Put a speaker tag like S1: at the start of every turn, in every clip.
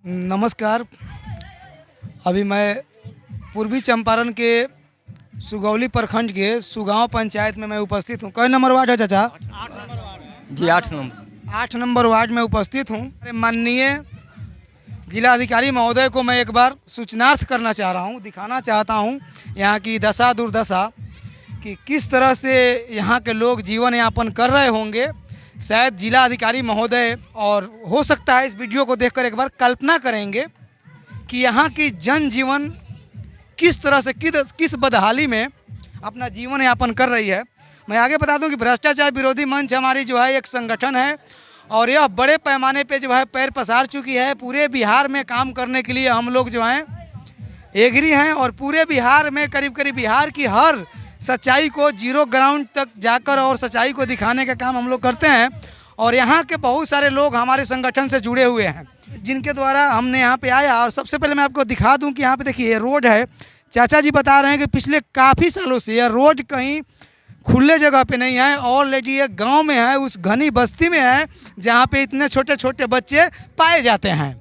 S1: नमस्कार। अभी मैं पूर्वी चंपारण के सुगौली प्रखंड के सुगांव पंचायत में मैं उपस्थित हूँ। कई नंबर वार्ड है चाचा?
S2: जी 8 नंबर।
S1: 8 नंबर वार्ड में उपस्थित हूँ। माननीय जिलाधिकारी महोदय को मैं एक बार सूचनार्थ करना चाह रहा हूँ, दिखाना चाहता हूँ यहाँ की दशा दुर्दशा कि किस तरह से यहाँ के लोग जीवन यापन कर रहे होंगे। शायद जिला अधिकारी महोदय और हो सकता है इस वीडियो को देखकर एक बार कल्पना करेंगे कि यहाँ की जनजीवन किस तरह से किस बदहाली में अपना जीवन यापन कर रही है। मैं आगे बता दूं कि भ्रष्टाचार विरोधी मंच हमारी जो है एक संगठन है और यह बड़े पैमाने पे जो है पैर पसार चुकी है। पूरे बिहार में काम करने के लिए हम लोग जो हैं एग्री हैं और पूरे बिहार में करीब करीब बिहार की हर सच्चाई को जीरो ग्राउंड तक जाकर और सच्चाई को दिखाने का काम हम लोग करते हैं। और यहाँ के बहुत सारे लोग हमारे संगठन से जुड़े हुए हैं जिनके द्वारा हमने यहाँ पे आया। और सबसे पहले मैं आपको दिखा दूं कि यहाँ पे देखिए ये रोड है। चाचा जी बता रहे हैं कि पिछले काफ़ी सालों से यह रोड कहीं खुले जगह पे नहीं है, ऑलरेडी एक गांव में है, उस घनी बस्ती में है जहाँ पे इतने छोटे छोटे बच्चे पाए जाते हैं।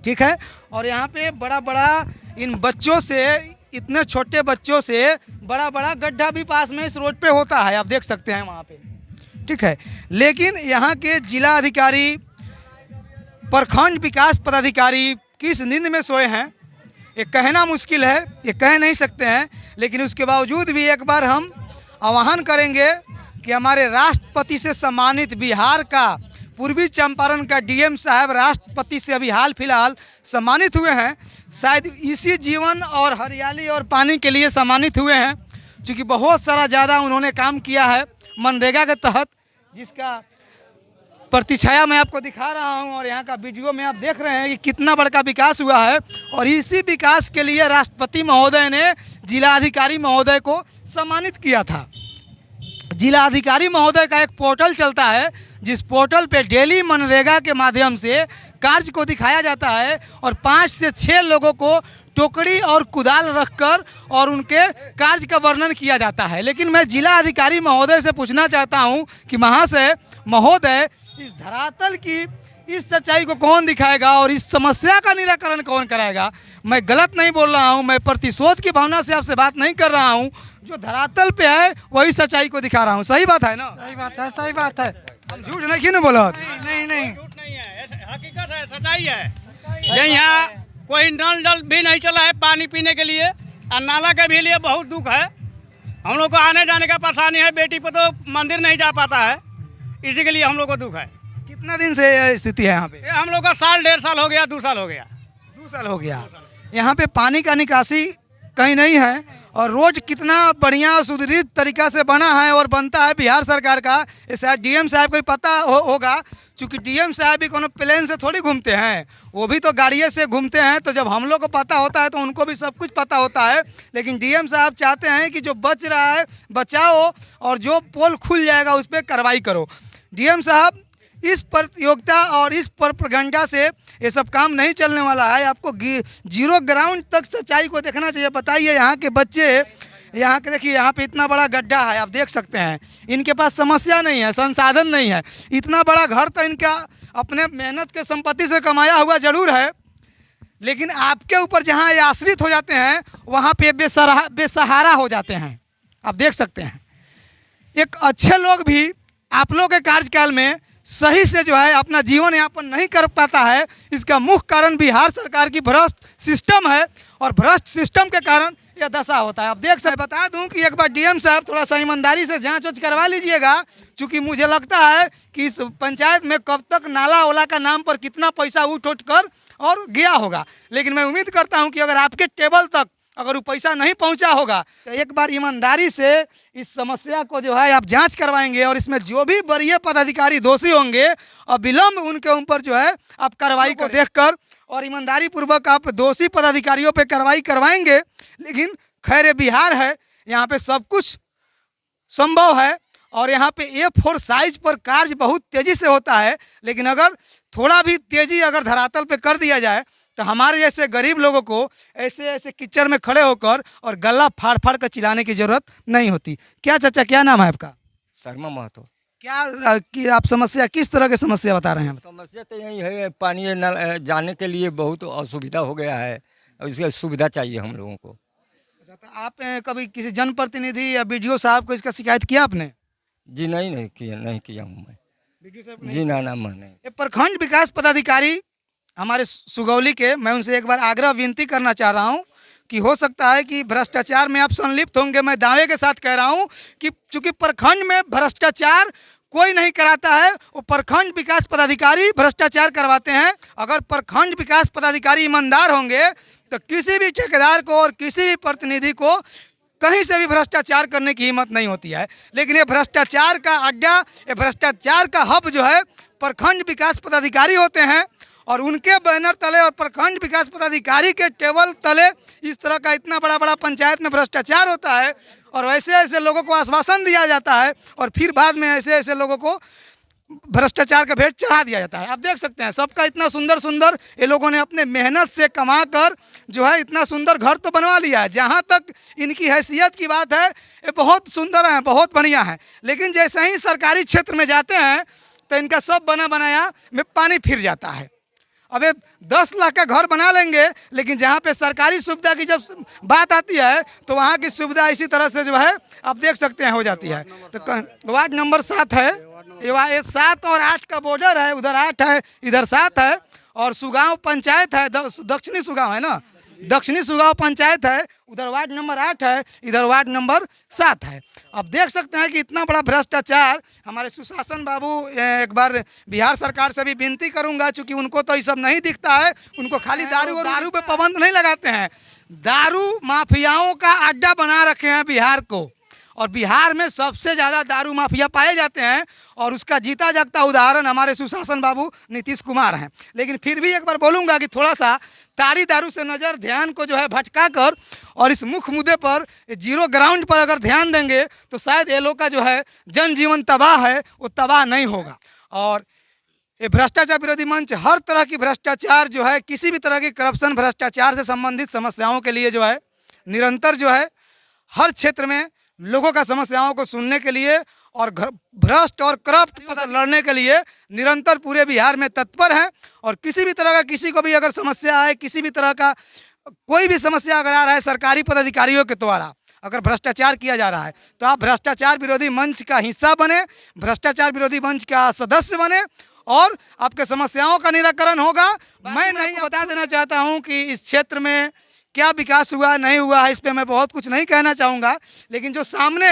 S1: ठीक है। और यहाँ पे बड़ा बड़ा इन बच्चों से, इतने छोटे बच्चों से बड़ा बड़ा गड्ढा भी पास में इस रोड पे होता है, आप देख सकते हैं वहाँ पे। ठीक है। लेकिन यहाँ के जिला अधिकारी, प्रखंड विकास पदाधिकारी किस नींद में सोए हैं ये कहना मुश्किल है, ये कह नहीं सकते हैं। लेकिन उसके बावजूद भी एक बार हम आह्वान करेंगे कि हमारे राष्ट्रपति से सम्मानित बिहार का, पूर्वी चंपारण का डीएम साहब राष्ट्रपति से अभी हाल फिलहाल सम्मानित हुए हैं। शायद इसी जीवन और हरियाली और पानी के लिए सम्मानित हुए हैं, क्योंकि बहुत सारा ज़्यादा उन्होंने काम किया है मनरेगा के तहत, जिसका प्रतिछाया मैं आपको दिखा रहा हूं। और यहाँ का वीडियो में आप देख रहे हैं कि कितना बड़ा विकास हुआ है। और इसी विकास के लिए राष्ट्रपति महोदय ने जिलाधिकारी महोदय को सम्मानित किया था। जिलाधिकारी महोदय का एक पोर्टल चलता है जिस पोर्टल पे डेली मनरेगा के माध्यम से कार्य को दिखाया जाता है और 5 से 6 लोगों को टोकरी और कुदाल रखकर और उनके कार्य का वर्णन किया जाता है। लेकिन मैं जिला अधिकारी महोदय से पूछना चाहता हूं कि महाशय महोदय, इस धरातल की इस सच्चाई को कौन दिखाएगा और इस समस्या का निराकरण कौन कराएगा? मैं गलत नहीं बोल रहा हूं, मैं प्रतिशोध की भावना से आपसे बात नहीं कर रहा हूं। जो धरातल पे है वही सच्चाई को दिखा रहा हूं। सही बात है ना?
S2: सही बात है, सही बात है।
S1: हम झूठ नहीं क्यों नहीं बोला?
S2: नहीं
S3: झूठ नहीं है, हकीकत है, सच्चाई है। यहाँ कोई नल भी नहीं चला है पानी पीने के लिए और नाला के भी लिए बहुत दुख है। हम लोग को आने जाने का परेशानी है, बेटी पर तो मंदिर नहीं जा पाता है, इसी के लिए हम लोग को दुख है।
S1: कितना दिन से यह स्थिति है यहाँ पे?
S3: ये हम लोग का साल 1.5 साल हो गया, 2 साल हो गया।
S1: 2 साल हो गया। यहाँ पे पानी का निकासी कहीं नहीं है और रोड कितना बढ़िया सुदृढ़ तरीका से बना है और बनता है बिहार सरकार का। ये शायद डीएम साहब को ही पता होगा, क्योंकि डीएम साहब भी कोनो प्लेन से थोड़ी घूमते हैं, वो भी तो गाड़िए से घूमते हैं। तो जब हम लोग को पता होता है तो उनको भी सब कुछ पता होता है। लेकिन डीएम साहब चाहते हैं कि जो बच रहा है बचाओ और जो पोल खुल जाएगा उस पर कार्रवाई करो। डीएम साहब, इस प्रतियोगिता और इस प्रोपेगेंडा से ये सब काम नहीं चलने वाला है। आपको जीरो ग्राउंड तक सच्चाई को देखना चाहिए। बताइए, यहाँ के बच्चे, यहाँ के देखिए, यहाँ पे इतना बड़ा गड्ढा है, आप देख सकते हैं। इनके पास समस्या नहीं है, संसाधन नहीं है। इतना बड़ा घर तो इनका अपने मेहनत के संपत्ति से कमाया हुआ जरूर है, लेकिन आपके ऊपर जहाँ ये आश्रित हो जाते हैं वहाँ पे बेसहारा हो जाते हैं। आप देख सकते हैं, एक अच्छे लोग भी आप लोग के कार्यकाल में सही से जो है अपना जीवन यापन नहीं कर पाता है। इसका मुख्य कारण बिहार सरकार की भ्रष्ट सिस्टम है और भ्रष्ट सिस्टम के कारण यह दशा होता है। आप देख सकते, बता दूं कि एक बार डीएम साहब थोड़ा सा ईमानदारी से जांच वाँच करवा लीजिएगा, क्योंकि मुझे लगता है कि इस पंचायत में कब तक नाला ओला का नाम पर कितना पैसा उठ कर और गया होगा। लेकिन मैं उम्मीद करता हूँ कि अगर आपके टेबल तक अगर वो पैसा नहीं पहुंचा होगा तो एक बार ईमानदारी से इस समस्या को जो है आप जांच करवाएंगे और इसमें जो भी वरीय पदाधिकारी दोषी होंगे अविलंब उनके ऊपर जो है आप कार्रवाई को देखकर और ईमानदारी पूर्वक आप दोषी पदाधिकारियों पे कार्रवाई करवाएंगे। लेकिन खैर बिहार है, यहाँ पे सब कुछ संभव है और यहाँ पे A4 साइज पर कार्य बहुत तेज़ी से होता है। लेकिन अगर थोड़ा भी तेज़ी अगर धरातल पे कर दिया जाए तो हमारे जैसे गरीब लोगों को ऐसे ऐसे कीचड़ में खड़े होकर और गला फाड़ फाड़ कर चिल्लाने की जरूरत नहीं होती। क्या चाचा, क्या नाम है आपका?
S2: शर्मा महतो।
S1: कि आप समस्या किस तरह की समस्या बता रहे हैं?
S2: समस्या तो यही है, पानी नल जाने के लिए बहुत असुविधा हो गया है और इसकी सुविधा चाहिए हम लोगों को।
S1: अच्छा, तो आप कभी किसी जनप्रतिनिधि या बीडीओ साहब को इसका शिकायत किया आपने?
S2: जी नहीं किया हूँ मैं।
S1: बीडीओ साहब
S2: जी ना नहीं।
S1: ये प्रखंड विकास पदाधिकारी हमारे सुगौली के, मैं उनसे एक बार आग्रह विनती करना चाह रहा हूं कि हो सकता है कि भ्रष्टाचार में आप संलिप्त होंगे। मैं दावे के साथ कह रहा हूं कि चूंकि प्रखंड में भ्रष्टाचार कोई नहीं कराता है, वो प्रखंड विकास पदाधिकारी भ्रष्टाचार करवाते हैं। अगर प्रखंड विकास पदाधिकारी ईमानदार होंगे तो किसी भी ठेकेदार को और किसी भी प्रतिनिधि को कहीं से भी भ्रष्टाचार करने की हिम्मत नहीं होती है। लेकिन ये भ्रष्टाचार का अड्डा, ये भ्रष्टाचार का हब जो है प्रखंड विकास पदाधिकारी होते हैं और उनके बैनर तले और प्रखंड विकास पदाधिकारी के टेबल तले इस तरह का इतना बड़ा बड़ा पंचायत में भ्रष्टाचार होता है और ऐसे ऐसे लोगों को आश्वासन दिया जाता है और फिर बाद में ऐसे ऐसे लोगों को भ्रष्टाचार का भेंट चढ़ा दिया जाता है। आप देख सकते हैं सबका इतना सुंदर सुंदर ये लोगों ने अपने मेहनत से कमा कर जो है इतना सुंदर घर तो बनवा लिया है। जहाँ तक इनकी हैसियत की बात है ये बहुत सुंदर है, बहुत बढ़िया है। लेकिन जैसे ही सरकारी क्षेत्र में जाते हैं तो इनका सब बना बनाया में पानी फिर जाता है। अबे 10 लाख का घर बना लेंगे, लेकिन जहाँ पे सरकारी सुविधा की जब बात आती है तो वहाँ की सुविधा इसी तरह से जो है आप देख सकते हैं हो जाती है। तो वार्ड नंबर 7 है, ये 7 और 8 का बॉर्डर है, उधर 8 है इधर 7 है और सुगांव पंचायत है, दक्षिणी सुगांव है ना, दक्षिणी सुगांव पंचायत है, उधर वार्ड नंबर 8 है, इधर वार्ड नंबर 7 है। अब देख सकते हैं कि इतना बड़ा भ्रष्टाचार। हमारे सुशासन बाबू, एक बार बिहार सरकार से भी विनती करूंगा, चूंकि उनको तो ये सब नहीं दिखता है, उनको खाली दारू पे पाबंद नहीं लगाते हैं, दारू माफियाओं का अड्डा बना रखे हैं बिहार को और बिहार में सबसे ज़्यादा दारू माफिया पाए जाते हैं और उसका जीता जागता उदाहरण हमारे सुशासन बाबू नीतीश कुमार हैं। लेकिन फिर भी एक बार बोलूँगा कि थोड़ा सा तारी दारू से नज़र ध्यान को जो है भटका कर और इस मुख्य मुद्दे पर, जीरो ग्राउंड पर अगर ध्यान देंगे तो शायद ये लोग का जो है जनजीवन तबाह है वो तबाह नहीं होगा। और ये भ्रष्टाचार विरोधी मंच हर तरह की भ्रष्टाचार जो है, किसी भी तरह की करप्शन भ्रष्टाचार से संबंधित समस्याओं के लिए जो है निरंतर जो है हर क्षेत्र में लोगों का समस्याओं को सुनने के लिए और भ्रष्ट और करप्ट से लड़ने के लिए निरंतर पूरे बिहार में तत्पर हैं। और किसी भी तरह का, किसी को भी अगर समस्या आए, किसी भी तरह का कोई भी समस्या अगर आ रहा है सरकारी पदाधिकारियों के द्वारा, अगर भ्रष्टाचार किया जा रहा है तो आप भ्रष्टाचार विरोधी मंच का हिस्सा बने, भ्रष्टाचार विरोधी मंच का सदस्य बने और आपके समस्याओं का निराकरण होगा। मैं नहीं बता देना चाहता हूँ कि इस क्षेत्र में क्या विकास हुआ नहीं हुआ है, इस पे मैं बहुत कुछ नहीं कहना चाहूँगा। लेकिन जो सामने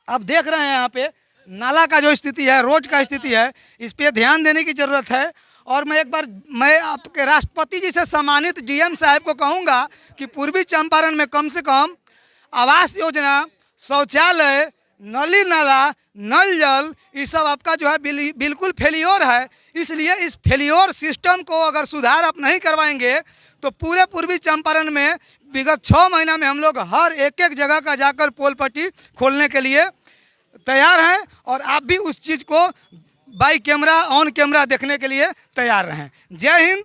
S1: आप देख रहे हैं यहाँ पे नाला का जो स्थिति है, रोड का स्थिति है, इस पे ध्यान देने की ज़रूरत है। और मैं आपके राष्ट्रपति जी से सम्मानित डीएम साहब को कहूँगा कि पूर्वी चंपारण में कम से कम आवास योजना, शौचालय, नली नाला, नल जल, ये सब आपका जो है बिल्कुल फेलियोर है। इसलिए इस फेलियोर सिस्टम को अगर सुधार आप नहीं करवाएंगे तो पूरे पूर्वी चंपारण में विगत 6 महीना में हम लोग हर एक एक जगह का जाकर पोल पट्टी खोलने के लिए तैयार हैं और आप भी उस चीज़ को बाई कैमरा ऑन कैमरा देखने के लिए तैयार रहें। जय हिंद,